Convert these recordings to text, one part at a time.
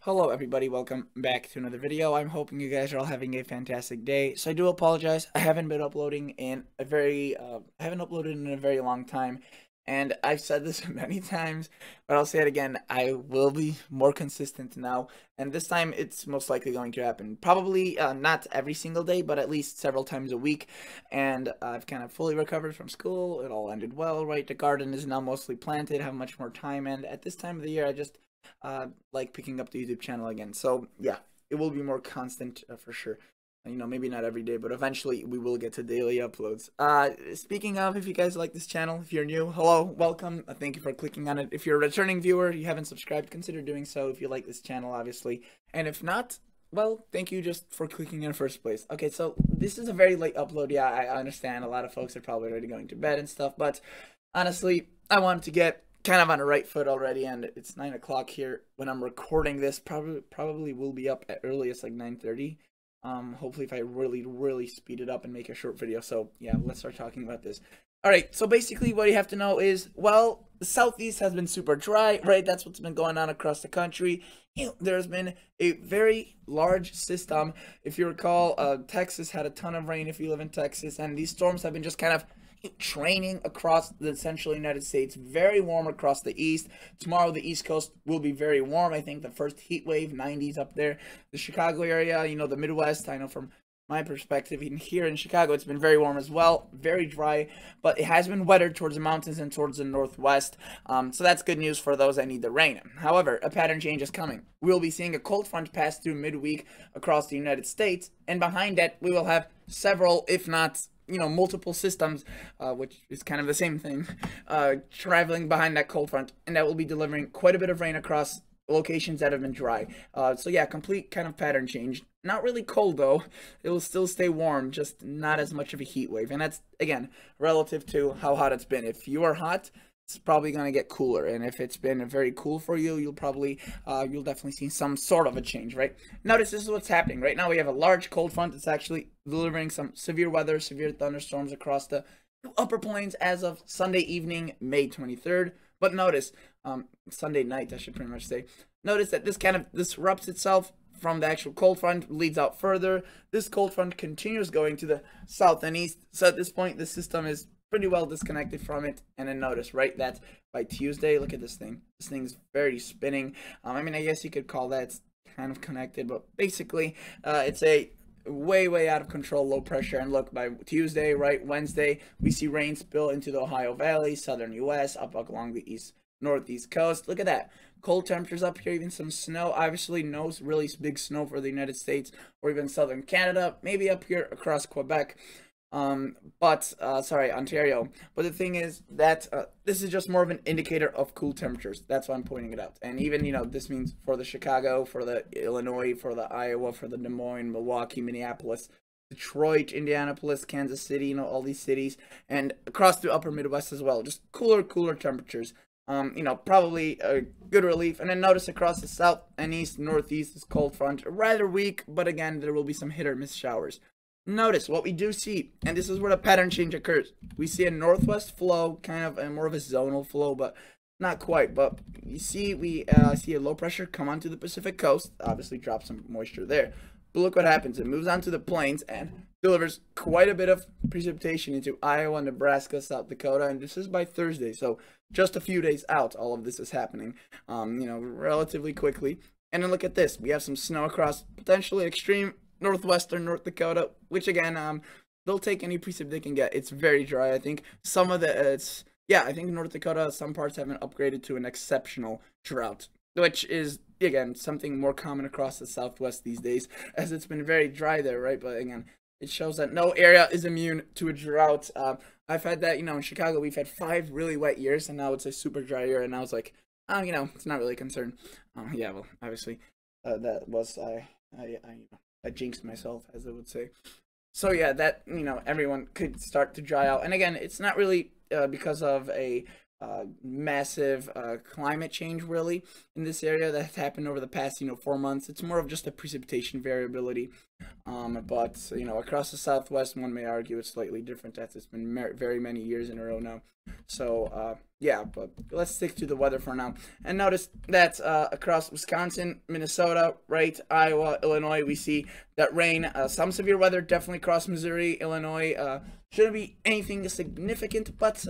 Hello everybody, welcome back to another video. I'm hoping you guys are all having a fantastic day. So I do apologize, I haven't been uploading in a very, I haven't uploaded in a very long time. And I've said this many times, but I'll say it again, I will be more consistent now. And this time it's most likely going to happen. Probably not every single day, but at least several times a week. And I've kind of fully recovered from school, it all ended well, right? The garden is now mostly planted, have much more time, and at this time of the year I just like picking up the YouTube channel again. So yeah, it will be more constant for sure. You know, maybe not every day, but eventually we will get to daily uploads. Speaking of, if you guys like this channel, if you're new, hello, welcome. Thank you for clicking on it. If you're a returning viewer, you haven't subscribed, consider doing so if you like this channel, obviously. And if not, well, thank you just for clicking in the first place. Okay, so this is a very late upload. Yeah, I understand a lot of folks are probably already going to bed and stuff, but honestly, I wanted to get kind of on the right foot already, and it's 9 o'clock here when I'm recording this. Probably will be up at earliest like 9:30. Hopefully if I really speed it up and make a short video. So yeah, let's start talking about this. All right, so basically what you have to know is, well, the southeast has been super dry, right? That's what's been going on across the country. There's been a very large system. If you recall, Texas had a ton of rain if you live in Texas, and these storms have been just kind of training across the central United States. Very warm across the east. Tomorrow the East Coast will be very warm. I think the first heat wave, 90s up there. The Chicago area, you know, the Midwest, I know from my perspective, even here in Chicago, it's been very warm as well, very dry, but it has been wetter towards the mountains and towards the northwest, so that's good news for those that need the rain. However, a pattern change is coming. We'll be seeing a cold front pass through midweek across the United States, and behind that, we will have several, if not multiple systems, which is kind of the same thing, traveling behind that cold front, and that will be delivering quite a bit of rain across locations that have been dry. So yeah, complete kind of pattern change. Not really cold though. It will still stay warm, just not as much of a heat wave. And that's, again, relative to how hot it's been. If you are hot, it's probably going to get cooler, and if it's been very cool for you, you'll definitely see some sort of a change, right? Notice this is what's happening right now. We have a large cold front that's actually delivering some severe weather, severe thunderstorms across the upper plains as of Sunday evening, May 23rd. But notice, Sunday night, I should pretty much say. Notice that this kind of disrupts itself from the actual cold front, leads out further. This cold front continues going to the south and east. So at this point, the system is pretty well disconnected from it. And then notice, right, that by Tuesday, look at this thing. This thing's very spinning. I mean, I guess you could call that kind of connected, but basically, it's a way out of control low pressure. And look, by Tuesday, right, Wednesday, we see rain spill into the Ohio Valley, southern US, up along the northeast coast. Look at that. Cold temperatures up here, even some snow. Obviously, no really big snow for the United States or even southern Canada. Maybe up here across Quebec. Sorry, Ontario. But the thing is that this is just more of an indicator of cool temperatures. That's why I'm pointing it out. And even, this means for the Chicago, for the Illinois, for the Iowa, for the Des Moines, Milwaukee, Minneapolis, Detroit, Indianapolis, Kansas City, all these cities, and across the upper Midwest as well. Just cooler temperatures. Probably a good relief. And then notice across the south and east, northeast, this cold front, rather weak, but again, there will be some hit or miss showers. Notice what we do see, and this is where the pattern change occurs. We see a northwest flow, kind of more of a zonal flow, but not quite. But you see, we see a low pressure come onto the Pacific coast, obviously drop some moisture there. But look what happens. It moves onto the plains and delivers quite a bit of precipitation into Iowa, Nebraska, South Dakota, and this is by Thursday. So just a few days out, all of this is happening, relatively quickly. And then look at this. We have some snow across potentially extreme northwestern North Dakota, which again, they'll take any precip they can get. It's very dry. I think some of I think North Dakota, some parts have been upgraded to an exceptional drought, which is, again, something more common across the Southwest these days, as it's been very dry there, right? But again, it shows that no area is immune to a drought. I've had that, in Chicago, we've had 5 really wet years, and now it's a super dry year, and I was like, it's not really a concern. Yeah, well, obviously, that was, I jinxed myself, as I would say. So yeah, that, everyone could start to dry out. And again, it's not really because of a massive climate change really in this area that has happened over the past 4 months. It's more of just a precipitation variability, but across the Southwest, one may argue it's slightly different as it's been very many years in a row now. So yeah, but let's stick to the weather for now. And notice that across Wisconsin, Minnesota, right, Iowa, Illinois, we see that rain, some severe weather, definitely across Missouri, Illinois. Shouldn't be anything significant, but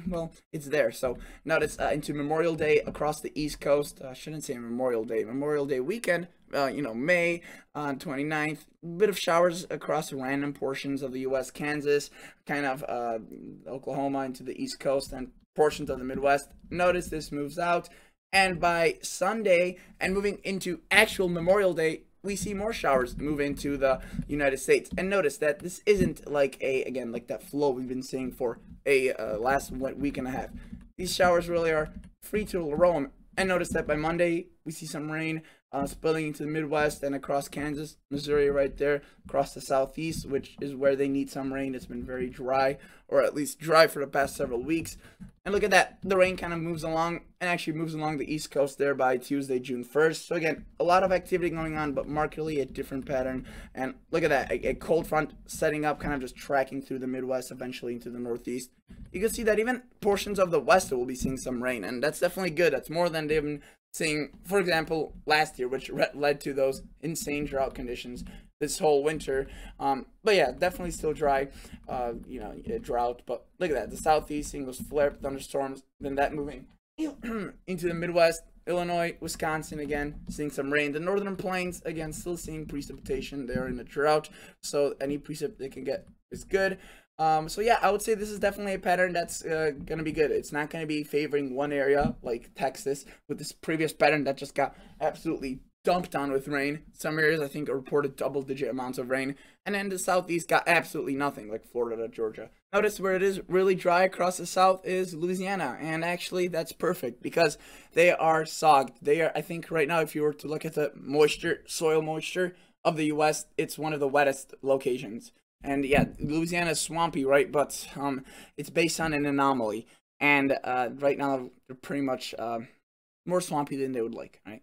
well, it's there. So notice into Memorial Day across the East Coast. Shouldn't say Memorial Day weekend. May on 29th, bit of showers across random portions of the U.S., Kansas, kind of Oklahoma into the East Coast, and portions of the Midwest. Notice this moves out, and by Sunday and moving into actual Memorial Day, we see more showers move into the United States. And notice that this isn't like like that flow we've been seeing for a last week and a half. These showers really are free to roam. And notice that by Monday, we see some rain spilling into the Midwest and across Kansas, Missouri right there, across the Southeast, which is where they need some rain. It's been very dry, or at least dry for the past several weeks. And look at that. The rain kind of moves along and actually moves along the East Coast there by Tuesday, June 1st. So again, a lot of activity going on, but markedly a different pattern. And look at that. A cold front setting up, kind of just tracking through the Midwest, eventually into the Northeast. You can see that even portions of the West will be seeing some rain, and that's definitely good. That's more than they've been seeing, for example, last year, which led to those insane drought conditions this whole winter. But yeah, definitely still dry, drought. But look at that, the Southeast seeing those flare-up thunderstorms, then that moving into the Midwest, Illinois, Wisconsin, again, seeing some rain. The Northern Plains, again, still seeing precipitation. They are in a drought, so any precip they can get is good. So yeah, I would say this is definitely a pattern that's gonna be good. It's not gonna be favoring one area like Texas with this previous pattern that just got absolutely dumped on with rain. Some areas I think reported double-digit amounts of rain, and then the Southeast got absolutely nothing, like Florida, Georgia. Notice where it is really dry across the South is Louisiana, and actually that's perfect because they are sogged. They are, I think right now, if you were to look at the soil moisture of the U.S., it's one of the wettest locations. And yeah, Louisiana is swampy, right? But it's based on an anomaly. And right now, they're pretty much more swampy than they would like, right?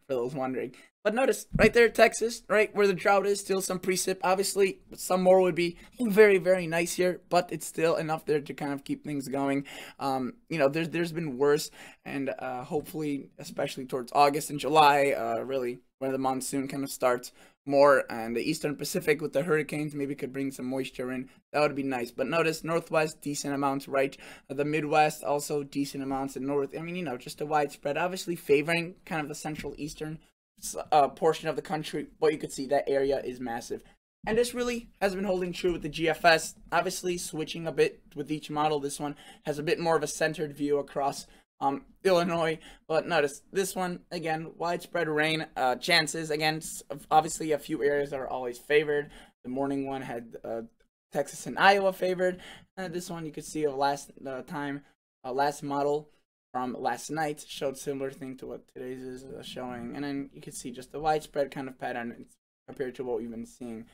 For those wondering. But notice, right there, Texas, right, where the drought is, still some precip. Obviously, some more would be very, very nice here, but it's still enough there to kind of keep things going. There's been worse, and hopefully, especially towards August and July, really, where the monsoon kind of starts more, and the Eastern Pacific with the hurricanes maybe could bring some moisture in. That would be nice. But notice Northwest, decent amounts, right? The Midwest, also decent amounts. And North, I mean, just a widespread, obviously favoring kind of the Central Eastern portion of the country, but you could see that area is massive. And this really has been holding true with the GFS, obviously switching a bit with each model. This one has a bit more of a centered view across Illinois, but notice this one, again, widespread rain chances. Again, obviously a few areas that are always favored. The morning one had Texas and Iowa favored. This one you could see last model from last night showed similar thing to what today's is showing. And then you can see just the widespread kind of pattern compared to what we've been seeing.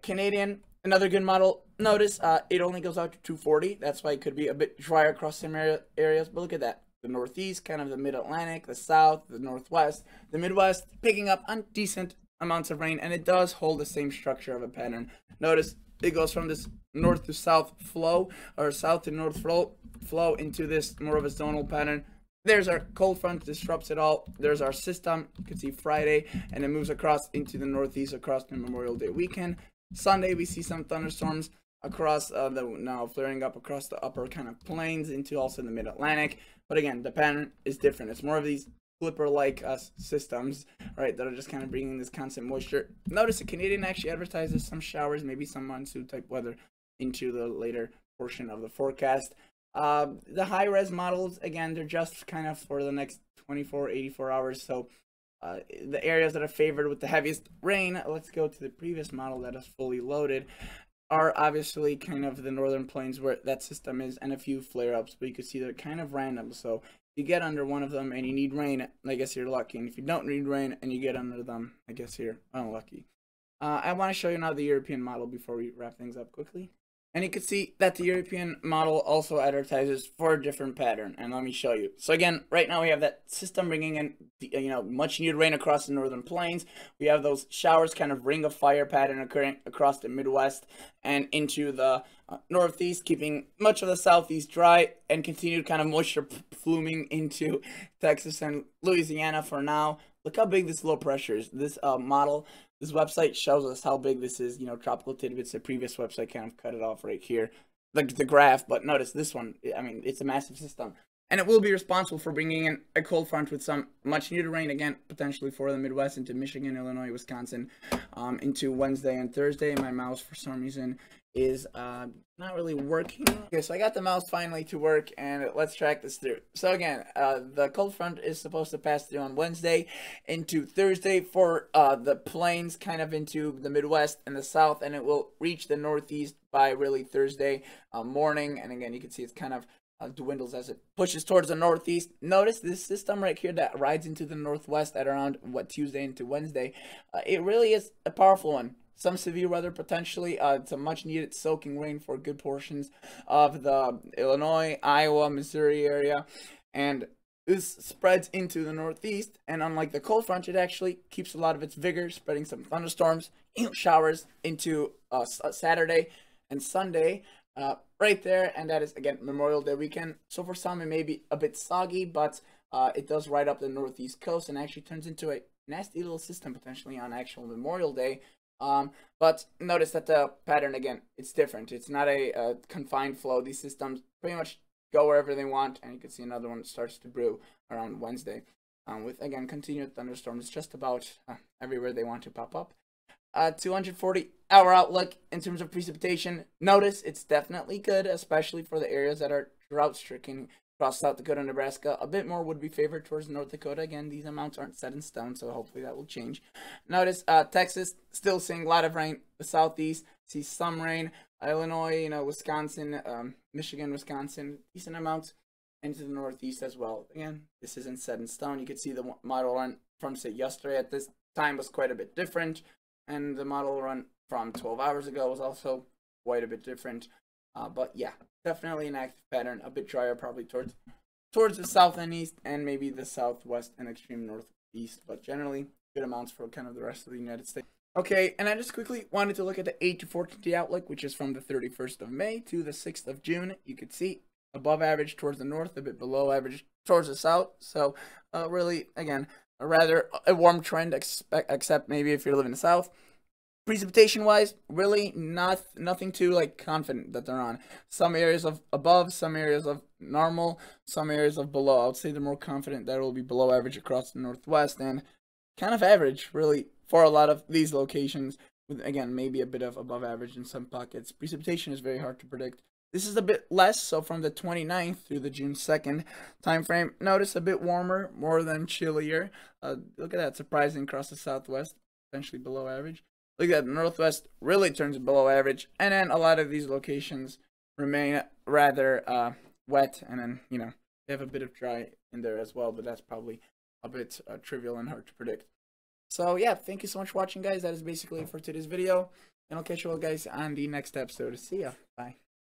Canadian, another good model. Notice it only goes out to 240. That's why it could be a bit drier across some areas. But look at that. The Northeast, kind of the Mid-Atlantic, the South, the Northwest, the Midwest, picking up on decent amounts of rain. And it does hold the same structure of a pattern. Notice it goes from this north to south flow, or south to north flow into this more of a zonal pattern. There's our cold front, disrupts it all. There's our system. You can see Friday, and it moves across into the Northeast across the Memorial Day weekend. Sunday, we see some thunderstorms across now flaring up across the upper kind of plains into also the Mid-Atlantic. But again, the pattern is different. It's more of these flipper-like systems, right, that are just kind of bringing this constant moisture. Notice the Canadian actually advertises some showers, maybe some monsoon-type weather into the later portion of the forecast. The high-res models, again, they're just kind of for the next 24, 84 hours. So the areas that are favored with the heaviest rain, let's go to the previous model that is fully loaded, are obviously kind of the northern plains where that system is, and a few flare-ups, but you can see they're kind of random. So if you get under one of them and you need rain, I guess you're lucky. And if you don't need rain and you get under them, I guess you're unlucky. I want to show you now the European model before we wrap things up quickly. And you can see that the European model also advertises for a different pattern. And let me show you. So again, right now we have that system bringing in, much needed rain across the northern plains. We have those showers, kind of ring of fire pattern occurring across the Midwest and into the northeast, keeping much of the southeast dry, and continued kind of moisture fluming into Texas and Louisiana for now. Look how big this low pressure is. This model. This website shows us how big this is. Tropical Tidbits, the previous website, kind of cut it off right here, like the graph. But notice this one. I mean, it's a massive system. And it will be responsible for bringing in a cold front with some much needed rain, again, potentially for the Midwest into Michigan, Illinois, Wisconsin, into Wednesday and Thursday. My mouse, for some reason, is not really working. Okay, so I got the mouse finally to work, and let's track this through. So again, the cold front is supposed to pass through on Wednesday into Thursday for the plains, kind of into the Midwest and the South, and it will reach the Northeast by really Thursday morning. And again, you can see it's kind of dwindles as it pushes towards the Northeast. Notice this system right here that rides into the Northwest at around Tuesday into Wednesday. It really is a powerful one. Some severe weather potentially. It's a much needed soaking rain for good portions of the Illinois, Iowa, Missouri area, and this spreads into the Northeast. And unlike the cold front, it actually keeps a lot of its vigor, spreading some thunderstorms, showers into Saturday and Sunday. Right there, and that is again Memorial Day weekend. So for some it may be a bit soggy, but it does ride up the Northeast coast and actually turns into a nasty little system potentially on actual Memorial Day. But notice that the pattern, again, it's different. It's not a confined flow. These systems pretty much go wherever they want, and you can see another one starts to brew around Wednesday with, again, continued thunderstorms just about everywhere they want to pop up. 240-hour outlook in terms of precipitation. Notice it's definitely good, especially for the areas that are drought-stricken across South Dakota and Nebraska. A bit more would be favored towards North Dakota. Again, these amounts aren't set in stone, so hopefully that will change. Notice Texas still seeing a lot of rain. The Southeast sees some rain. Illinois, Wisconsin, Michigan, Wisconsin, decent amounts. Into the Northeast as well. Again, this isn't set in stone. You can see the model run from, say, yesterday at this time was quite a bit different. And the model run from 12 hours ago was also quite a bit different. But yeah, definitely an active pattern. A bit drier probably towards the south and east, and maybe the southwest and extreme northeast. But generally, good amounts for kind of the rest of the United States. Okay, and I just quickly wanted to look at the 8 to 14-day outlook, which is from the 31st of May to the 6th of June. You could see above average towards the north, a bit below average towards the south. So really, again, a warm trend, except maybe if you're living in the south. Precipitation wise, really nothing too confident that they're on. Some areas of above, some areas of normal, some areas of below. I would say the more confident that it will be below average across the Northwest, and kind of average really for a lot of these locations, with again maybe a bit of above average in some pockets. Precipitation is very hard to predict. This is a bit less, so from the 29th through the June 2nd time frame, notice a bit warmer, more than chillier. Look at that, surprising across the Southwest, potentially below average. Look at that, the Northwest really turns below average, and then a lot of these locations remain rather wet, and then, they have a bit of dry in there as well, but that's probably a bit trivial and hard to predict. So yeah, thank you so much for watching, guys. That is basically it for today's video, and I'll catch you all guys on the next episode. See ya. Bye.